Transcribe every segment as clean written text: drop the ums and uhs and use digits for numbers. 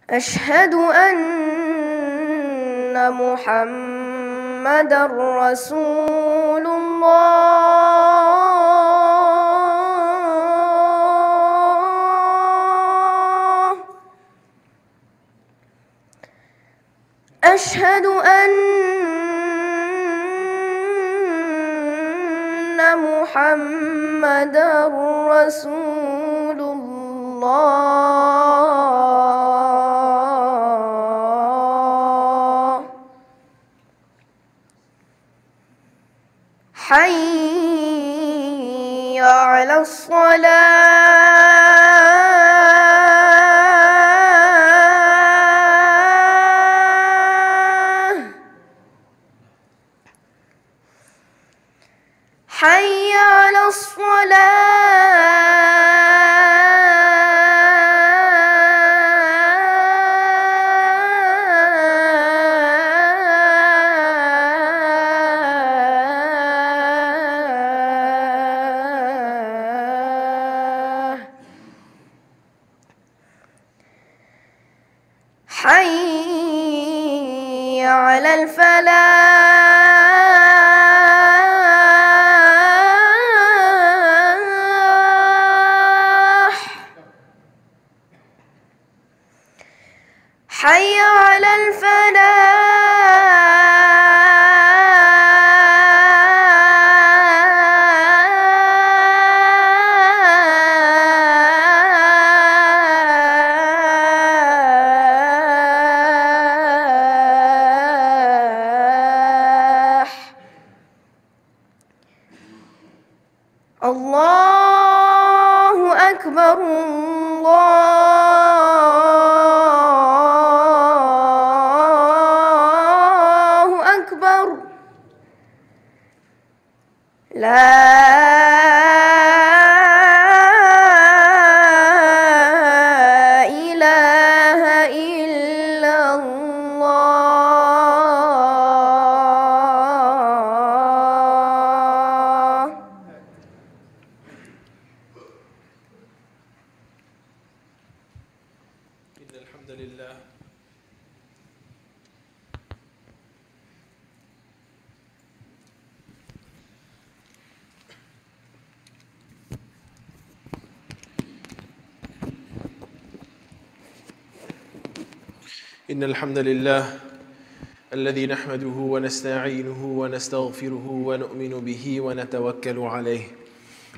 أشهد أن محمدًا رسول الله. أشهد أن محمدًا رسول الله. حي على الصلاة. حي على الصلاة. حي على الفلاح. حي على الفلاح. الله أكبر الله أكبر. لا إله إلا الله. إن الحمد لله إن الحمد لله الذي نحمده ونستعينه ونستغفره ونؤمن به ونتوكل عليه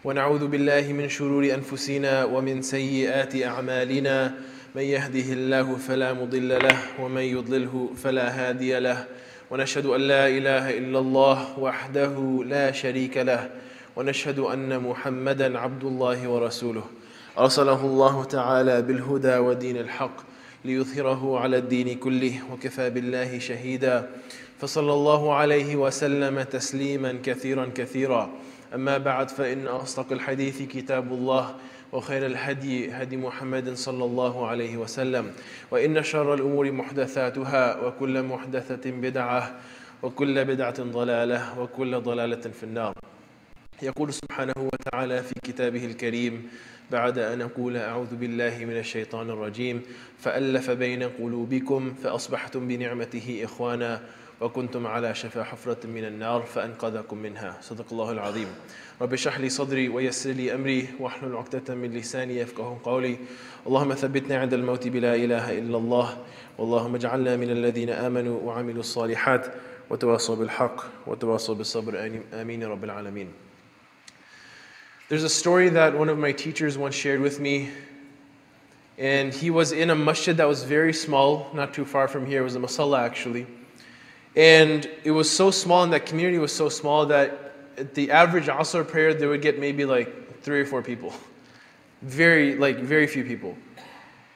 ونعوذ بالله من شرور أنفسنا ومن سيئات أعمالنا من يهده الله فلا مضل له ومن يضلله فلا هادي له ونشهد أن لا إله إلا الله وحده لا شريك له ونشهد أن محمدًا عبد الله ورسوله أرسله الله تعالى بالهدى ودين الحق ليظهره على الدين كله وكفى بالله شهيدا فصلى الله عليه وسلم تسليما كثيرا كثيرا أما بعد فإن أصدق الحديث كتاب الله وخير الهدي هدي محمد صلى الله عليه وسلم وإن شر الأمور محدثاتها وكل محدثة بدعة وكل بدعة ضلالة وكل ضلالة في النار. يقول سبحانه وتعالى في كتابه الكريم بعد أن أقول أعوذ بالله من الشيطان الرجيم فألف بين قلوبكم فأصبحتم بنعمته إخوانا وكنتم على شفا حفرة من النار فأنقذكم منها. صدق الله العظيم. رب اشرح لي صدري ويسر لي أمري واحلل عقدة من لساني يفقهوا قولي. اللهم ثبتنا عند الموت بلا إله إلا الله واللهم اجعلنا من الذين آمنوا وعملوا الصالحات وتواصوا بالحق وتواصوا بالصبر آمين رب العالمين. There's a story that one of my teachers once shared with me, and he was in a masjid that was very small, not too far from here. It was a masalla actually. And it was so small, and that community was so small that at the average Asr prayer, they would get maybe like 3 or 4 people. Very few people.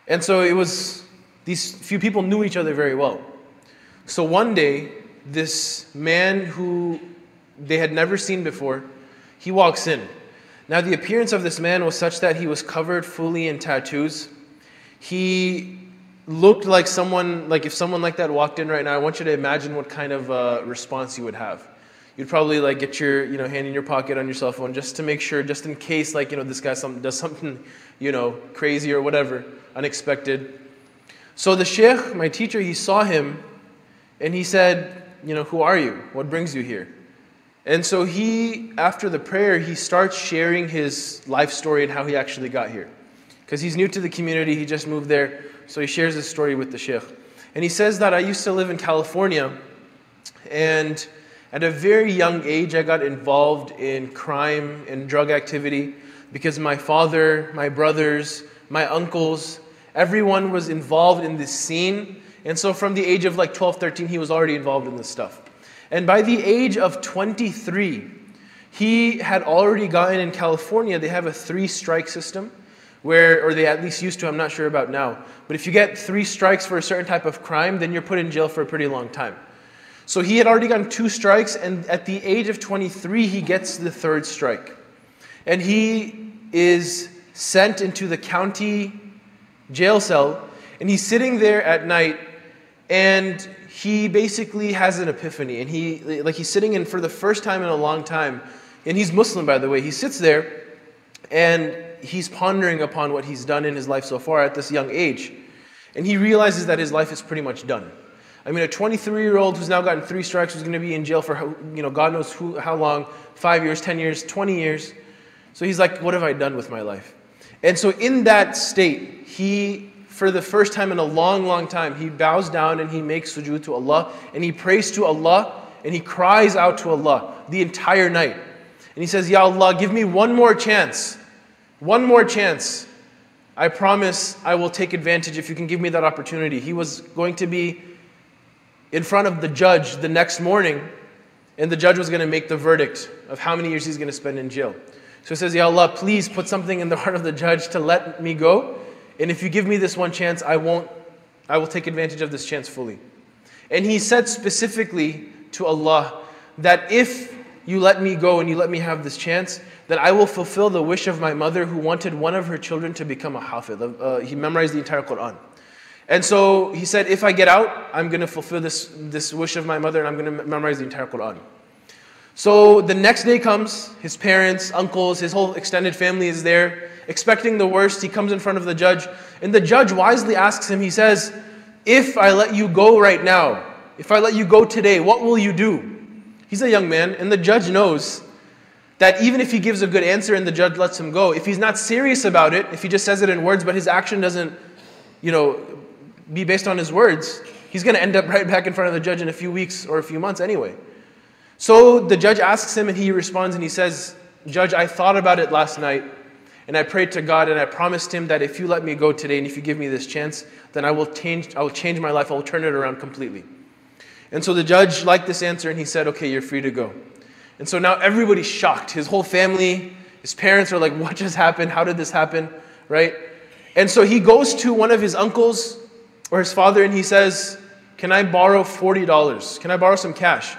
And so it was, these few people knew each other very well. So one day, this man who they had never seen before, he walks in. Now the appearance of this man was such that he was covered fully in tattoos. He looked like someone, like if someone like that walked in right now, I want you to imagine what kind of response he would have. you'd probably like get your hand in your pocket on your cell phone just to make sure, just in case this guy does something crazy or whatever, unexpected. So the sheikh, my teacher, he saw him and he said, who are you? What brings you here? And so he, after the prayer, he starts sharing his life story and how he actually got here. Because he's new to the community, he just moved there, so he shares his story with the sheikh. And he says that I used to live in California, and at a very young age I got involved in crime and drug activity because my father, my brothers, my uncles, everyone was involved in this scene. And so from the age of like 12, 13, he was already involved in this stuff. And by the age of 23, he had already gotten in California, they have a 3-strike system, or they at least used to, I'm not sure about now. But if you get 3 strikes for a certain type of crime, then you're put in jail for a pretty long time. So he had already gotten 2 strikes, and at the age of 23, he gets the 3rd strike. And he is sent into the county jail cell, and he's sitting there at night, and he basically has an epiphany, and he's sitting in for the first time in a long time, and he's Muslim, by the way. He sits there, and he's pondering upon what he's done in his life so far at this young age, and he realizes that his life is pretty much done. I mean, a 23-year-old who's now gotten 3 strikes, who's going to be in jail for God knows how long, 5 years, 10 years, 20 years. So he's like, what have I done with my life? And so in that state, he, for the first time in a long, long time, he bows down and he makes sujood to Allah, and he prays to Allah, and he cries out to Allah the entire night. And he says, Ya Allah, give me one more chance. One more chance. I promise I will take advantage if you can give me that opportunity. He was going to be in front of the judge the next morning, and the judge was going to make the verdict of how many years he's going to spend in jail. So he says, Ya Allah, please put something in the heart of the judge to let me go. And if you give me this one chance, I will take advantage of this chance fully. And he said specifically to Allah that if you let me go and you let me have this chance, then I will fulfill the wish of my mother who wanted one of her children to become a hafid. He memorized the entire Quran. And so he said, if I get out, I'm going to fulfill this wish of my mother, and I'm going to memorize the entire Quran. So the next day comes, his parents, uncles, his whole extended family is there, expecting the worst. He comes in front of the judge, and the judge wisely asks him, he says, if I let you go right now, if I let you go today, what will you do? He's a young man, and the judge knows that even if he gives a good answer and the judge lets him go, if he's not serious about it, if he just says it in words, but his action doesn't, be based on his words, he's going to end up right back in front of the judge in a few weeks or a few months anyway. So the judge asks him, and he responds and he says, Judge, I thought about it last night, and I prayed to God, and I promised him that if you let me go today and if you give me this chance, then I will change my life, I will turn it around completely. And so the judge liked this answer, and he said, okay, you're free to go. And so now everybody's shocked. His whole family, his parents are like, what just happened? How did this happen? Right? And so he goes to one of his uncles or his father, and he says, can I borrow $40? Can I borrow some cash?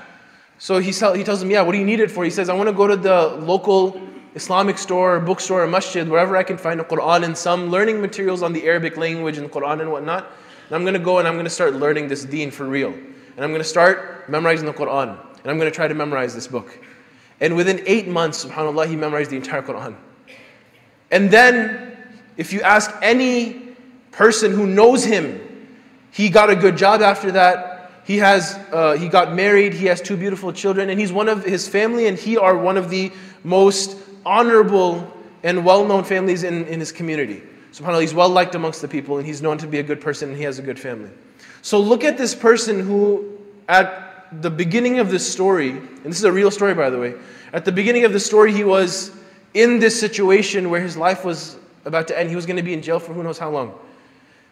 So he tells him, yeah, what do you need it for? He says, I want to go to the local Islamic store, or bookstore, or masjid, wherever I can find a Quran and some learning materials on the Arabic language and Quran and whatnot. And I'm going to go and I'm going to start learning this deen for real. And I'm going to start memorizing the Quran. And I'm going to try to memorize this book. And within 8 months, subhanAllah, he memorized the entire Quran. And then, if you ask any person who knows him, he got a good job after that. He got married, he has 2 beautiful children, and he's one of his family, and he are one of the most honorable and well-known families in his community. SubhanAllah, he's well-liked amongst the people, and he's known to be a good person, and he has a good family. So look at this person who, at the beginning of this story, and this is a real story by the way, at the beginning of the story he was in this situation where his life was about to end. He was going to be in jail for who knows how long.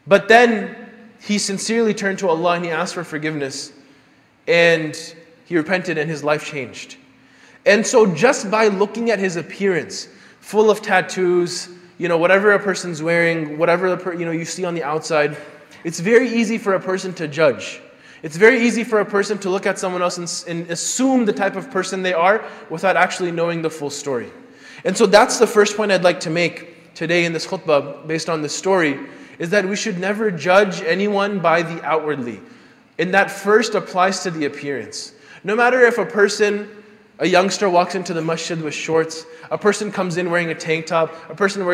But then he sincerely turned to Allah and he asked for forgiveness, and he repented and his life changed. And so just by looking at his appearance, full of tattoos, whatever a person's wearing, whatever you see on the outside, it's very easy for a person to judge. It's very easy for a person to look at someone else and assume the type of person they are without actually knowing the full story. And so that's the first point I'd like to make today in this khutbah based on this story, is that we should never judge anyone by the outwardly. And that first applies to the appearance. No matter if a person A youngster walks into the masjid with shorts. A person comes in wearing a tank top. A person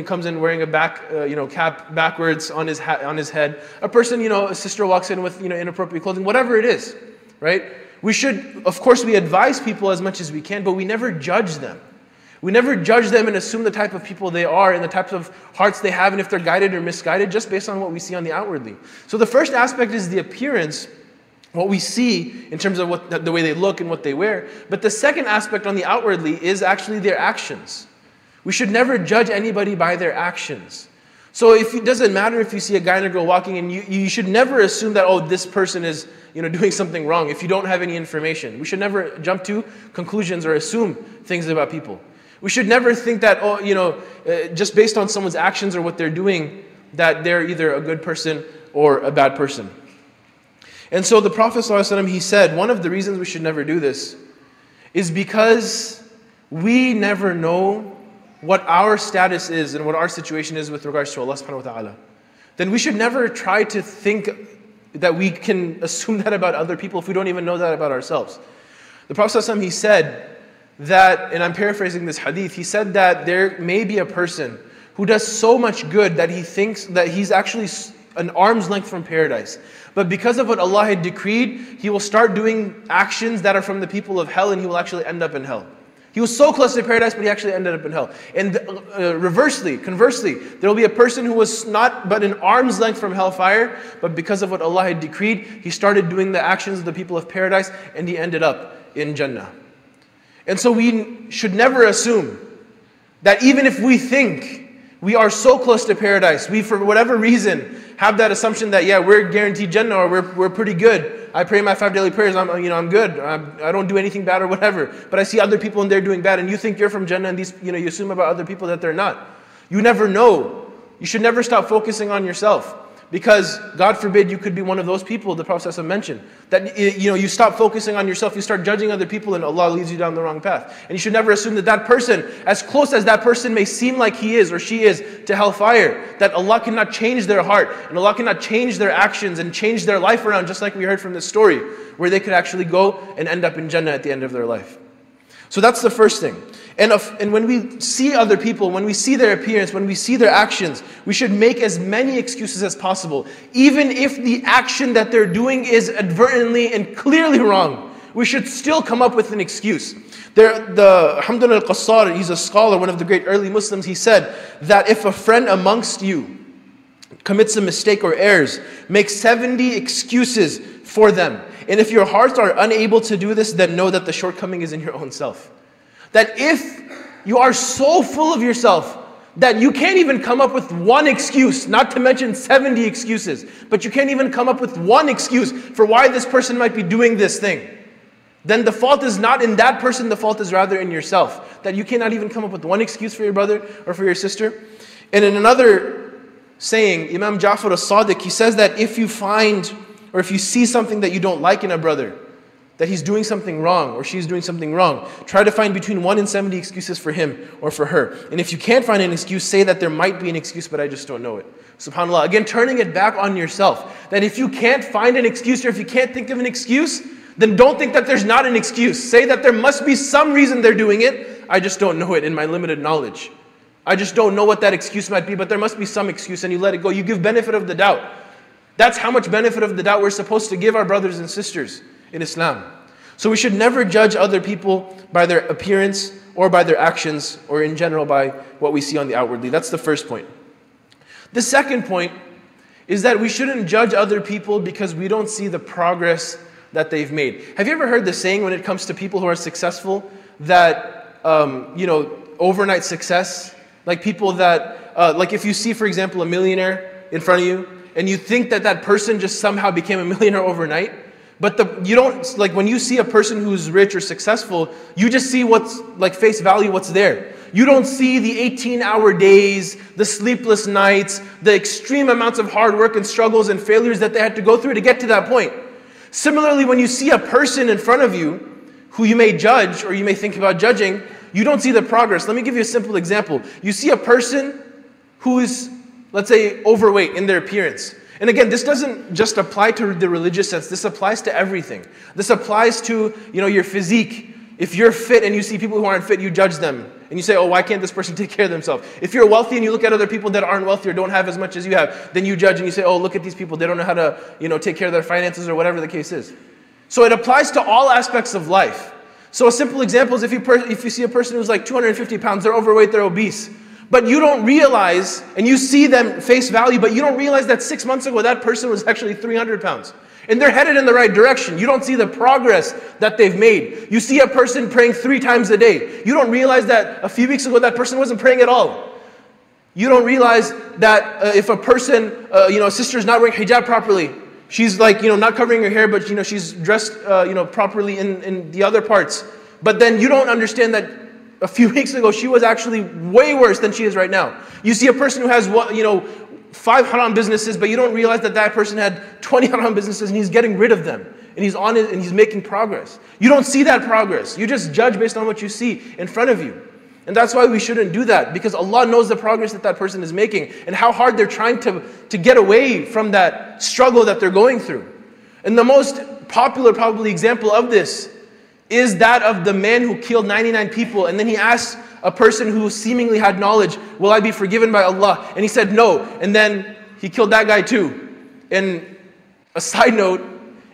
comes in wearing a cap backwards on his head. A person, a sister walks in with inappropriate clothing. Whatever it is, right? We should, of course, we advise people as much as we can, but we never judge them. We never judge them and assume the type of people they are and the types of hearts they have and if they're guided or misguided just based on what we see on the outwardly. So the first aspect is the appearance, what we see in terms of the way they look and what they wear. But the second aspect on the outwardly is actually their actions. We should never judge anybody by their actions. So it doesn't matter if you see a guy and a girl walking, and you should never assume that, oh, this person is doing something wrong if you don't have any information. We should never jump to conclusions or assume things about people. We should never think that, just based on someone's actions or what they're doing, that they're either a good person or a bad person. And so the Prophet ﷺ, he said, one of the reasons we should never do this is because we never know what our status is and what our situation is with regards to Allah subhanahu wa ta'ala. Then we should never try to think that we can assume that about other people if we don't even know that about ourselves. The Prophet ﷺ, he said that, and I'm paraphrasing this hadith, he said that there may be a person who does so much good that he thinks that he's actually an arm's length from paradise. But because of what Allah had decreed, he will start doing actions that are from the people of hell, and he will actually end up in hell. He was so close to paradise, but he actually ended up in hell. And conversely, there will be a person who was not but an arm's length from hellfire, but because of what Allah had decreed, he started doing the actions of the people of paradise, and he ended up in Jannah. And so we should never assume that even if we think we are so close to paradise, we for whatever reason have that assumption that, yeah, we're guaranteed Jannah, or we're pretty good. I pray my 5 daily prayers, I'm good. I don't do anything bad or whatever. But I see other people and they're doing bad, and you think you're from Jannah, and you assume about other people that they're not. You never know. You should never stop focusing on yourself. Because, God forbid, you could be one of those people the Prophet ﷺ mentioned. That you stop focusing on yourself, you start judging other people, and Allah leads you down the wrong path. And you should never assume that that person, as close as that person may seem like he is or she is to hellfire, that Allah cannot change their heart, and Allah cannot change their actions and change their life around, just like we heard from this story, where they could actually go and end up in Jannah at the end of their life. So that's the first thing. And when we see other people, when we see their appearance, when we see their actions, we should make as many excuses as possible. Even if the action that they're doing is advertently and clearly wrong, we should still come up with an excuse. Alhamdulillah al-Qassar, he's a scholar, one of the great early Muslims, he said that if a friend amongst you commits a mistake or errs, make 70 excuses for them. And if your hearts are unable to do this, then know that the shortcoming is in your own self. That if you are so full of yourself that you can't even come up with one excuse, not to mention 70 excuses, but you can't even come up with one excuse for why this person might be doing this thing, then the fault is not in that person, the fault is rather in yourself. That you cannot even come up with one excuse for your brother or for your sister. And in another saying, Imam Ja'far as-Sadiq, he says that if you find or if you see something that you don't like in a brother, that he's doing something wrong or she's doing something wrong, try to find between 1 and 70 excuses for him or for her. And if you can't find an excuse, say that there might be an excuse, but I just don't know it. SubhanAllah. Again, turning it back on yourself. That if you can't find an excuse or if you can't think of an excuse, then don't think that there's not an excuse. Say that there must be some reason they're doing it. I just don't know it in my limited knowledge. I just don't know what that excuse might be, but there must be some excuse, and you let it go. You give benefit of the doubt. That's how much benefit of the doubt we're supposed to give our brothers and sisters in Islam. So we should never judge other people by their appearance or by their actions or in general by what we see on the outwardly. That's the first point. The second point is that we shouldn't judge other people because we don't see the progress that they've made. Have you ever heard the saying when it comes to people who are successful that, overnight success? Like people that, like if you see, for example, a millionaire in front of you and you think that that person just somehow became a millionaire overnight, but you don't, like when you see a person who's rich or successful, you just see what's like face value, what's there. You don't see the 18-hour days, the sleepless nights, the extreme amounts of hard work and struggles and failures that they had to go through to get to that point. Similarly, when you see a person in front of you who you may judge or you may think about judging, you don't see the progress. Let me give you a simple example. You see a person who is, let's say, overweight in their appearance. And again, this doesn't just apply to the religious sense. This applies to everything. This applies to, your physique. If you're fit and you see people who aren't fit, you judge them. And you say, oh, why can't this person take care of themselves? If you're wealthy and you look at other people that aren't wealthy or don't have as much as you have, then you judge and you say, oh, look at these people. They don't know how to, take care of their finances or whatever the case is. So it applies to all aspects of life. So a simple example is if you see a person who's like 250 pounds, they're overweight, they're obese. But you don't realize, and you see them face value, but you don't realize that 6 months ago that person was actually 300 pounds. And they're headed in the right direction. You don't see the progress that they've made. You see a person praying 3 times a day. You don't realize that a few weeks ago that person wasn't praying at all. You don't realize that if a person, a sister is not wearing hijab properly, she's like, not covering her hair, but she's dressed, properly in the other parts. But then you don't understand that a few weeks ago she was actually way worse than she is right now. You see a person who has 5 haram businesses, but you don't realize that that person had 20 haram businesses and he's getting rid of them. And he's on it and he's making progress. You don't see that progress. You just judge based on what you see in front of you. And that's why we shouldn't do that, because Allah knows the progress that that person is making and how hard they're trying to get away from that struggle that they're going through. And the most popular probably example of this is that of the man who killed 99 people, and then he asked a person who seemingly had knowledge, will I be forgiven by Allah? And he said no, and then he killed that guy too. And a side note,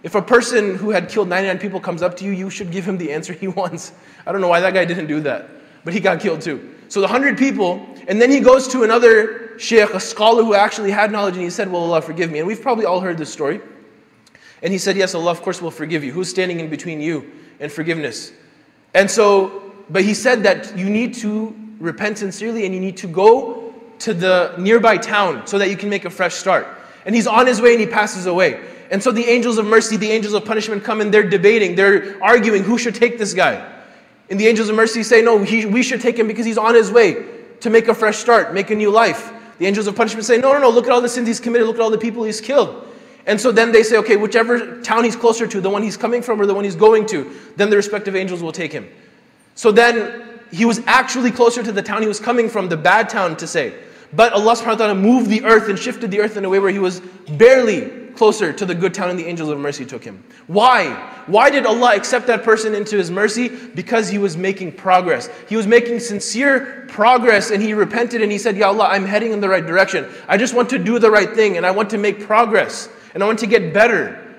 if a person who had killed 99 people comes up to you, you should give him the answer he wants. I don't know why that guy didn't do that, but he got killed too. So the 100 people, and then he goes to another sheikh, a scholar who actually had knowledge, and he said, well, Allah forgive me. And we've probably all heard this story. And he said, yes, Allah of course will forgive you. Who's standing in between you and forgiveness? And so, but he said that you need to repent sincerely and you need to go to the nearby town so that you can make a fresh start. And he's on his way and he passes away. And so the angels of mercy, the angels of punishment come and they're debating, they're arguing who should take this guy. And the angels of mercy say, no, we should take him because he's on his way to make a fresh start, make a new life. The angels of punishment say, no, look at all the sins he's committed, look at all the people he's killed. And so then they say, okay, whichever town he's closer to, the one he's coming from or the one he's going to, then the respective angels will take him. So then he was actually closer to the town he was coming from, the bad town to say. But Allah subhanahu wa ta'ala moved the earth and shifted the earth in a way where he was barely closer to the good town and the angels of mercy took him. Why? Why did Allah accept that person into His mercy? Because he was making progress. He was making sincere progress and he repented and he said, Ya Allah, I'm heading in the right direction. I just want to do the right thing and I want to make progress. And I want to get better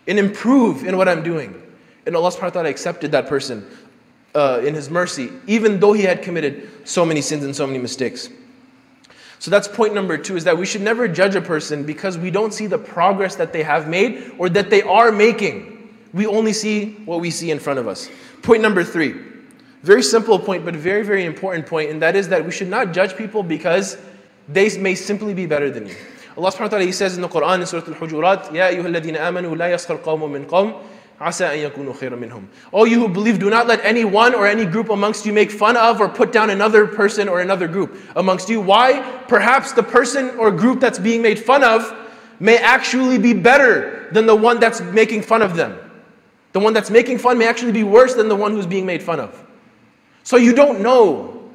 and improve in what I'm doing. And Allah subhanahu wa ta'ala accepted that person in His mercy, even though he had committed so many sins and so many mistakes. So that's point number 2, is that we should never judge a person because we don't see the progress that they have made or that they are making. We only see what we see in front of us. Point number 3, very simple point, but very, very important point, and that is that we should not judge people because they may simply be better than you. Allah subhanahu wa ta'ala, He says in the Quran in Surah Al-Hujurat, Ya ayyuhalladhina amanu la yaskhar qawmun min qawm asa an yakunu khayran minhum. All you who believe, do not let any one or any group amongst you make fun of or put down another person or another group amongst you. Why? Perhaps the person or group that's being made fun of may actually be better than the one that's making fun of them. The one that's making fun may actually be worse than the one who's being made fun of. So you don't know,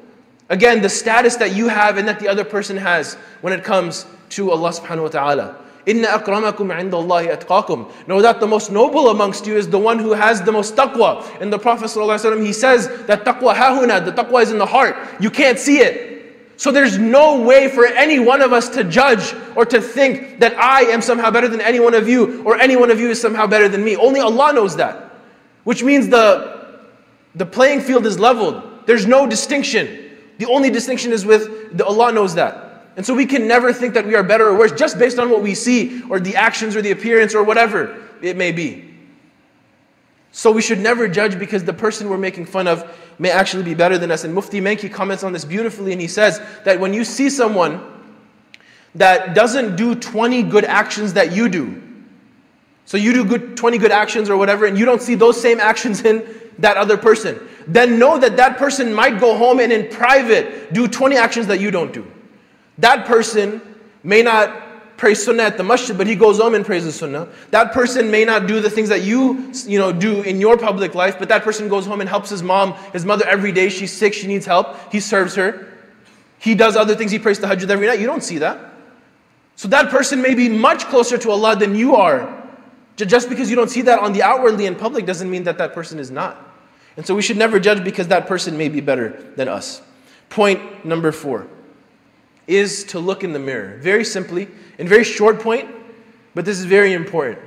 again, the status that you have and that the other person has when it comes to Allah subhanahu wa ta'ala. Inna akramakum indallahi atqakum. Know that the most noble amongst you is the one who has the most taqwa. And the Prophet ﷺ, he says that taqwa hahuna, the taqwa is in the heart. You can't see it. So there's no way for any one of us to judge or to think that I am somehow better than any one of you or any one of you is somehow better than me. Only Allah knows that. Which means the playing field is leveled. There's no distinction. The only distinction is with Allah knows that. And so we can never think that we are better or worse just based on what we see or the actions or the appearance or whatever it may be. So we should never judge because the person we're making fun of may actually be better than us. And Mufti Menki comments on this beautifully and he says that when you see someone that doesn't do 20 good actions that you do, so you do 20 good actions or whatever and you don't see those same actions in that other person, then know that that person might go home and in private do 20 actions that you don't do. That person may not pray sunnah at the masjid, but he goes home and prays the sunnah. That person may not do the things that you do in your public life, but that person goes home and helps his mother every day. She's sick, she needs help. He serves her. He does other things. He prays tahajjud every night. You don't see that. So that person may be much closer to Allah than you are. Just because you don't see that on the outwardly in public doesn't mean that that person is not. And so we should never judge because that person may be better than us. Point number 4 is to look in the mirror. Very simply, and very short point, but this is very important.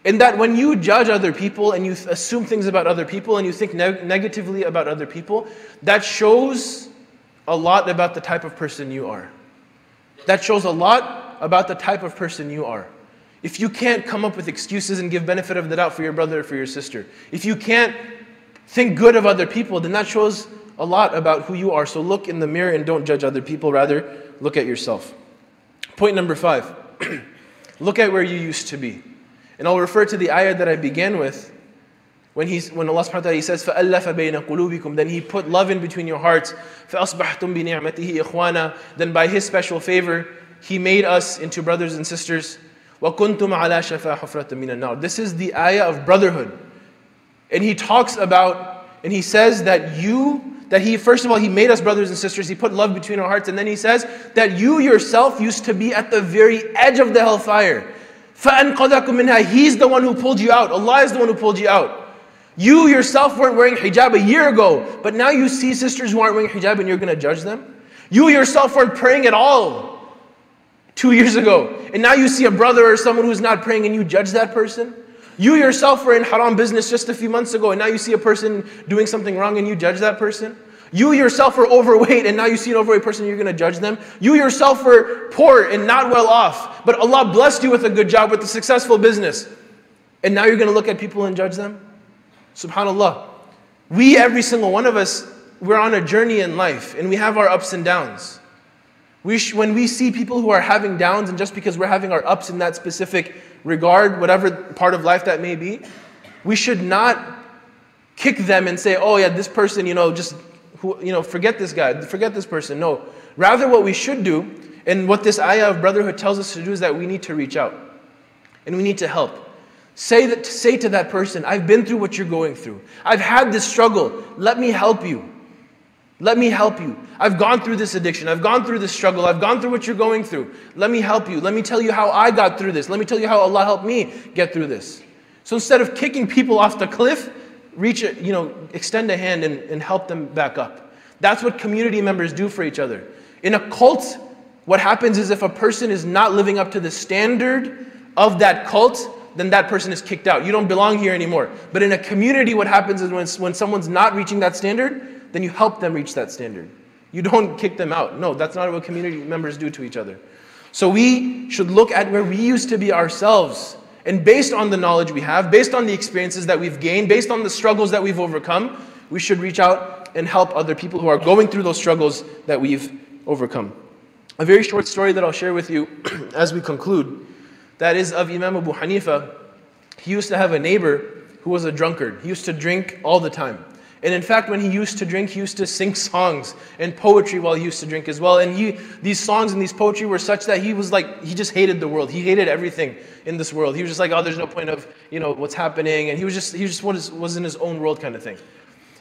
In that when you judge other people and you assume things about other people and you think negatively about other people, that shows a lot about the type of person you are. That shows a lot about the type of person you are. If you can't come up with excuses and give benefit of the doubt for your brother or for your sister, if you can't think good of other people, then that shows a lot about who you are. So look in the mirror and don't judge other people, rather look at yourself. Point number 5, look at where you used to be. And I'll refer to the ayah that I began with, when Allah subhanahu wa ta'ala says, فَأَلَّفَ بَيْنَ قُلُوبِكُمْ, then He put love in between your hearts. فَأَصْبَحْتُمْ بِنِعْمَتِهِ إِخْوَانًا, then by His special favor, He made us into brothers and sisters. وَكُنْتُمْ عَلَى شَفَا حُفْرَةٍ مِنَ النَّارِ. This is the ayah of brotherhood. And He talks about, and He says that He, first of all, He made us brothers and sisters. He put love between our hearts. And then He says that you yourself used to be at the very edge of the hellfire. فَأَنْقَذَكُمْ مِنْهَا. He's the one who pulled you out. Allah is the one who pulled you out. You yourself weren't wearing hijab a year ago, but now you see sisters who aren't wearing hijab and you're going to judge them? You yourself weren't praying at all 2 years ago, and now you see a brother or someone who's not praying and you judge that person? You yourself were in haram business just a few months ago, and now you see a person doing something wrong and you judge that person? You yourself were overweight, and now you see an overweight person and you're going to judge them? You yourself were poor and not well off, but Allah blessed you with a good job, with a successful business, and now you're going to look at people and judge them? SubhanAllah. Every single one of us, we're on a journey in life, and we have our ups and downs. When we see people who are having downs, and just because we're having our ups in that specific regard, whatever part of life that may be, we should not kick them and say, oh yeah, this person, forget this guy, forget this person. No. Rather, what we should do, and what this ayah of brotherhood tells us to do, is that we need to reach out, and we need to help. Say to that person, I've been through what you're going through. I've had this struggle. Let me help you. Let me help you. I've gone through this addiction. I've gone through this struggle. I've gone through what you're going through. Let me help you. Let me tell you how I got through this. Let me tell you how Allah helped me get through this. So instead of kicking people off the cliff, extend a hand and help them back up. That's what community members do for each other. In a cult, what happens is if a person is not living up to the standard of that cult, then that person is kicked out. You don't belong here anymore. But in a community, what happens is when someone's not reaching that standard, then you help them reach that standard. You don't kick them out. No, that's not what community members do to each other. So we should look at where we used to be ourselves. And based on the knowledge we have, based on the experiences that we've gained, based on the struggles that we've overcome, we should reach out and help other people who are going through those struggles that we've overcome. A very short story that I'll share with you as we conclude. That is of Imam Abu Hanifa. He used to have a neighbor who was a drunkard. He used to drink all the time. And in fact, when he used to drink, he used to sing songs and poetry while he used to drink as well. And these songs and these poetry were such that he just hated the world. He hated everything in this world. He was just like, oh, there's no point of, what's happening. And he was in his own world kind of thing.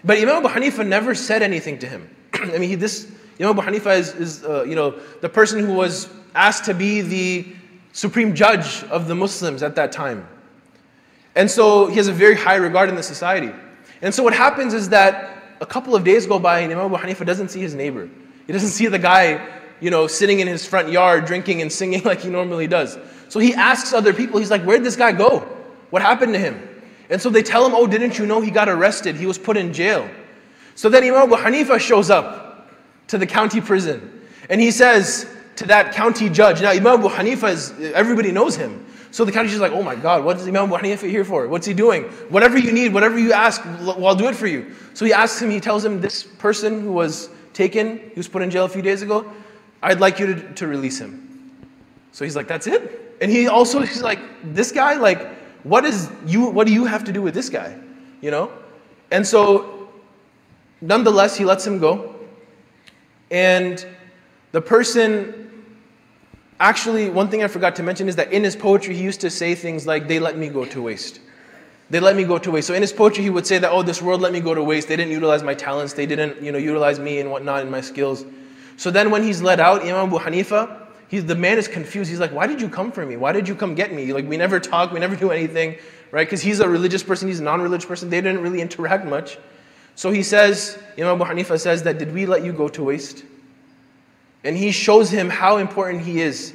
But Imam Abu Hanifa never said anything to him. I mean, Imam Abu Hanifa is the person who was asked to be the supreme judge of the Muslims at that time. And so he has a very high regard in the society. And so what happens is that a couple of days go by and Imam Abu Hanifa doesn't see his neighbor. He doesn't see the guy, sitting in his front yard drinking and singing like he normally does. So he asks other people, he's like, where'd this guy go? What happened to him? And so they tell him, oh, didn't you know he got arrested? He was put in jail. So then Imam Abu Hanifa shows up to the county prison. And he says to that county judge, now Imam Abu Hanifa everybody knows him. So the county judge is like, oh my God, what is Imam Abu Hanifa here for? What's he doing? Whatever you need, whatever you ask, I'll do it for you. So he tells him, this person who was taken, he was put in jail a few days ago, I'd like you to release him. So he's like, that's it? And he's like, this guy, like, what do you have to do with this guy? And so, nonetheless, he lets him go. And the person, actually, one thing I forgot to mention is that in his poetry, he used to say things like, they let me go to waste. They let me go to waste. So in his poetry, he would say that, oh, this world let me go to waste. They didn't utilize my talents. They didn't, utilize me and whatnot and my skills. So then when he's let out, Imam Abu Hanifa, the man is confused. He's like, why did you come for me? Why did you come get me? Like, we never talk, we never do anything, right? Because he's a religious person, he's a non-religious person. They didn't really interact much. So he says, Imam Abu Hanifa says that, did we let you go to waste? And he shows him how important he is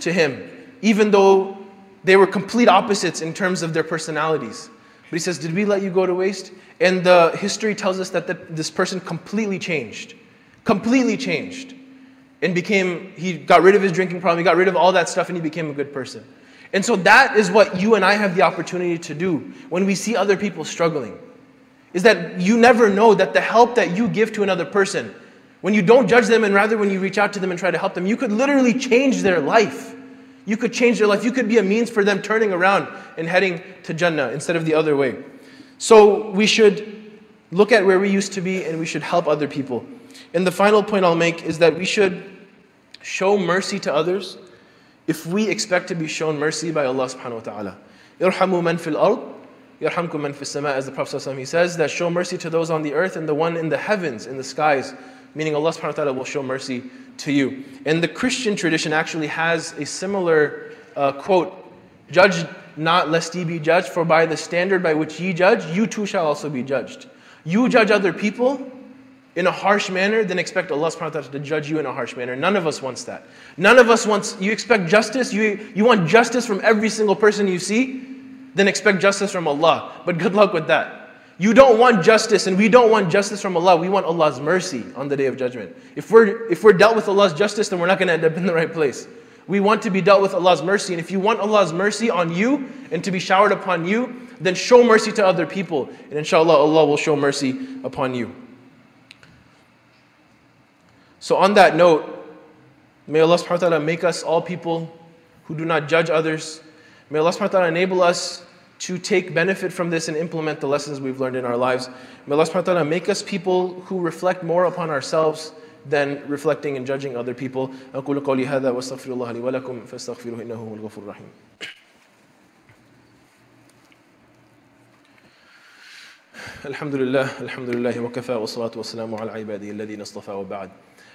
to him, even though they were complete opposites in terms of their personalities. But he says, did we let you go to waste? And the history tells us that this person completely changed. Completely changed. And he got rid of his drinking problem, he got rid of all that stuff, and he became a good person. And so that is what you and I have the opportunity to do when we see other people struggling. Is that you never know that the help that you give to another person, when you don't judge them and rather when you reach out to them and try to help them, you could literally change their life. You could change their life. You could be a means for them turning around and heading to Jannah instead of the other way. So we should look at where we used to be and we should help other people. And the final point I'll make is that we should show mercy to others if we expect to be shown mercy by Allah subhanahu wa ta'ala. Irhamu man fil ard, yarhamkum man fis sama, as the Prophet ﷺ, he says, that show mercy to those on the earth and the one in the heavens, in the skies, meaning Allah subhanahu wa ta'ala will show mercy to you. And the Christian tradition actually has a similar quote, judge not lest ye be judged, for by the standard by which ye judge, you too shall also be judged. You judge other people in a harsh manner, then expect Allah subhanahu wa ta'ala to judge you in a harsh manner. None of us wants that. None of us wants, you expect justice, you want justice from every single person you see, then expect justice from Allah. But good luck with that. You don't want justice and we don't want justice from Allah. We want Allah's mercy on the Day of Judgment. If we're dealt with Allah's justice, then we're not going to end up in the right place. We want to be dealt with Allah's mercy. And if you want Allah's mercy on you and to be showered upon you, then show mercy to other people. And inshallah, Allah will show mercy upon you. So on that note, may Allah subhanahu wa ta'ala make us all people who do not judge others. May Allah subhanahu wa ta'ala enable us to take benefit from this and implement the lessons we've learned in our lives. May Allah subhanahu wa ta'ala make us people who reflect more upon ourselves than reflecting and judging other people. أقول قولي هذا واستغفر الله لي ولكم فاستغفروه إنه هو الغفور الرحيم. Alhamdulillah wa kafa wa salatu wa salamu ala ibadihi alladhina istafa wa ba'd.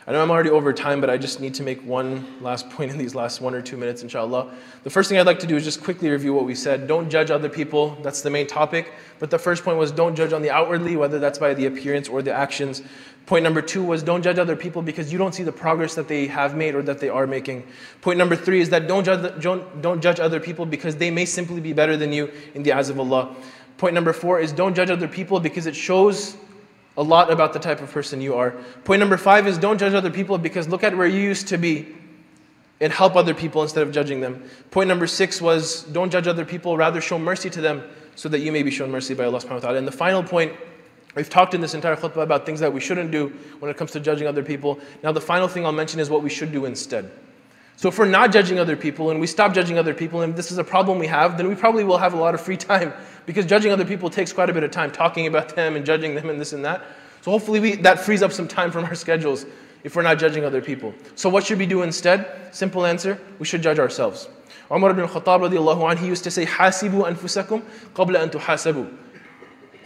I know I'm already over time, but I just need to make one last point in these last 1 or 2 minutes, inshallah. The first thing I'd like to do is just quickly review what we said. Don't judge other people, that's the main topic. But the first point was don't judge on the outwardly, whether that's by the appearance or the actions. Point number 2 was don't judge other people because you don't see the progress that they have made or that they are making. Point number 3 is that don't judge other people because they may simply be better than you in the eyes of Allah. Point number 4 is don't judge other people because it shows a lot about the type of person you are. Point number 5 is don't judge other people because look at where you used to be and help other people instead of judging them. Point number 6 was don't judge other people, rather show mercy to them so that you may be shown mercy by Allah subhanahu wa ta'ala. And the final point, we've talked in this entire khutbah about things that we shouldn't do when it comes to judging other people. Now the final thing I'll mention is what we should do instead. So if we're not judging other people and we stop judging other people and this is a problem we have, then we probably will have a lot of free time because judging other people takes quite a bit of time, talking about them and judging them and this and that. So hopefully that frees up some time from our schedules if we're not judging other people. So what should we do instead? Simple answer, we should judge ourselves. Umar ibn Khattab radiallahu anhu, he used to say, "Hasibu anfusakum qabla an tuhasabu."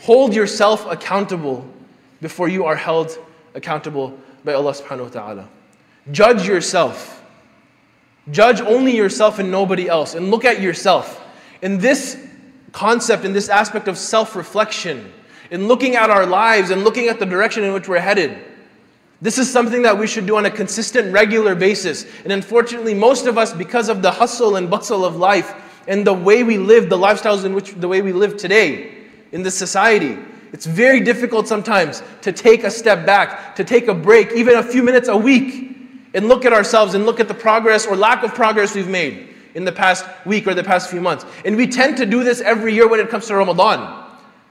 Hold yourself accountable before you are held accountable by Allah subhanahu wa ta'ala. Judge yourself. Judge only yourself and nobody else. And look at yourself. In this concept, in this aspect of self-reflection, in looking at our lives and looking at the direction in which we're headed, this is something that we should do on a consistent, regular basis. And unfortunately, most of us, because of the hustle and bustle of life and the way we live, the lifestyles in which the way we live today in this society, it's very difficult sometimes to take a step back, to take a break, even a few minutes a week, and look at ourselves and look at the progress or lack of progress we've made in the past week or the past few months. And we tend to do this every year when it comes to Ramadan.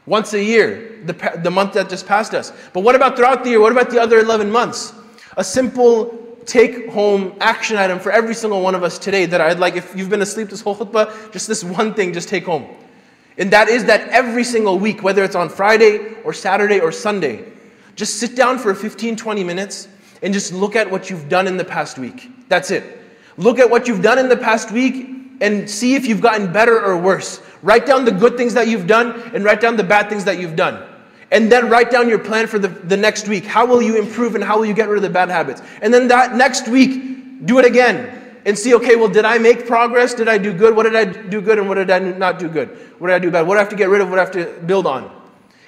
Once a year, the month that just passed us. But what about throughout the year? What about the other 11 months? A simple take-home action item for every single one of us today that I'd like, if you've been asleep this whole khutbah, just this one thing, just take home. And that is that every single week, whether it's on Friday or Saturday or Sunday, just sit down for 15-20 minutes and just look at what you've done in the past week. That's it. Look at what you've done in the past week and see if you've gotten better or worse. Write down the good things that you've done and write down the bad things that you've done. And then write down your plan for the next week. How will you improve and how will you get rid of the bad habits? And then that next week, do it again. And see, okay, well, did I make progress? Did I do good? What did I do good and what did I not do good? What did I do bad? What do I have to get rid of? What do I have to build on?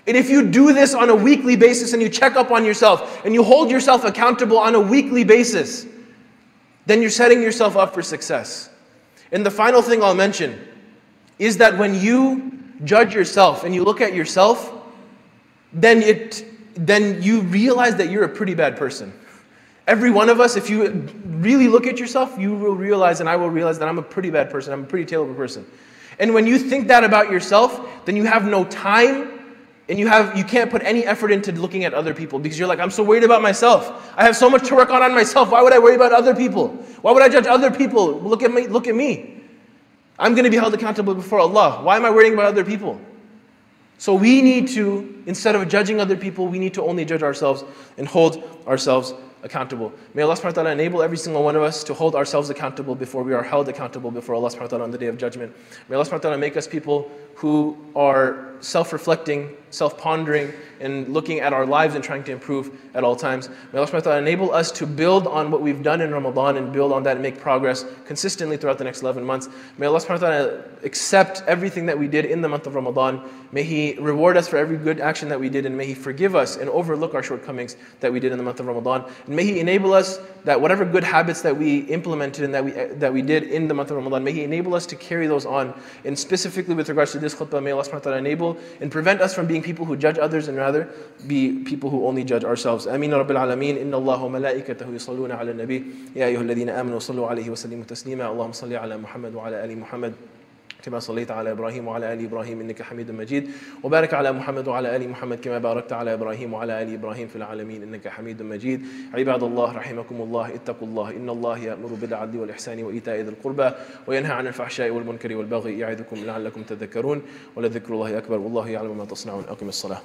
And if you do this on a weekly basis and you check up on yourself and you hold yourself accountable on a weekly basis, then you're setting yourself up for success. And the final thing I'll mention is that when you judge yourself and you look at yourself, then you realize that you're a pretty bad person. Every one of us, if you really look at yourself, you will realize, and I will realize, that I'm a pretty bad person. I'm a pretty terrible person. And when you think that about yourself, then you have no time, and you can't put any effort into looking at other people, because you're like, I'm so worried about myself. I have so much to work on myself. Why would I worry about other people? Why would I judge other people? Look at me. Look at me. I'm going to be held accountable before Allah. Why am I worrying about other people? So we need to, instead of judging other people, we need to only judge ourselves and hold ourselves accountable. May Allah subhanahu wa ta'ala enable every single one of us to hold ourselves accountable before we are held accountable before Allah subhanahu wa ta'ala on the Day of Judgment. May Allah subhanahu wa ta'ala make us people who are self-reflecting, self-pondering, and looking at our lives and trying to improve at all times. May Allah subhanahu wa ta'ala enable us to build on what we've done in Ramadan and build on that and make progress consistently throughout the next 11 months. May Allah subhanahu wa ta'ala accept everything that we did in the month of Ramadan. May He reward us for every good action that we did, and may He forgive us and overlook our shortcomings that we did in the month of Ramadan. And may He enable us that whatever good habits that we implemented and that we did in the month of Ramadan, may He enable us to carry those on. And specifically with regards to this khutbah, may Allah subhanahu wa ta'ala enable and prevent us from being people who judge others and rather be people who only judge ourselves. Ameen Rabbil Alameen. Inna Allaha wa malaikatahu yusalluna ala nabi. Ya ayyuhalladhina amanu sallu alayhi wa sallimu taslima. Allahumma salli ala Muhammad wa ala ali Muhammad. كما صليت على إبراهيم وعلى آل إبراهيم إنك حميد مجيد وبارك على محمد وعلى آل محمد كما باركت على إبراهيم وعلى آل إبراهيم في العالمين إنك حميد مجيد عباد الله رحمكم الله اتقوا الله إن الله يأمر بالعدل والإحسان وإيتاء ذي القربى وينهى عن الفحشاء والمنكر والبغي يعظكم لعلكم تذكرون ولذكر الله أكبر والله يعلم ما تصنعون أقم الصلاة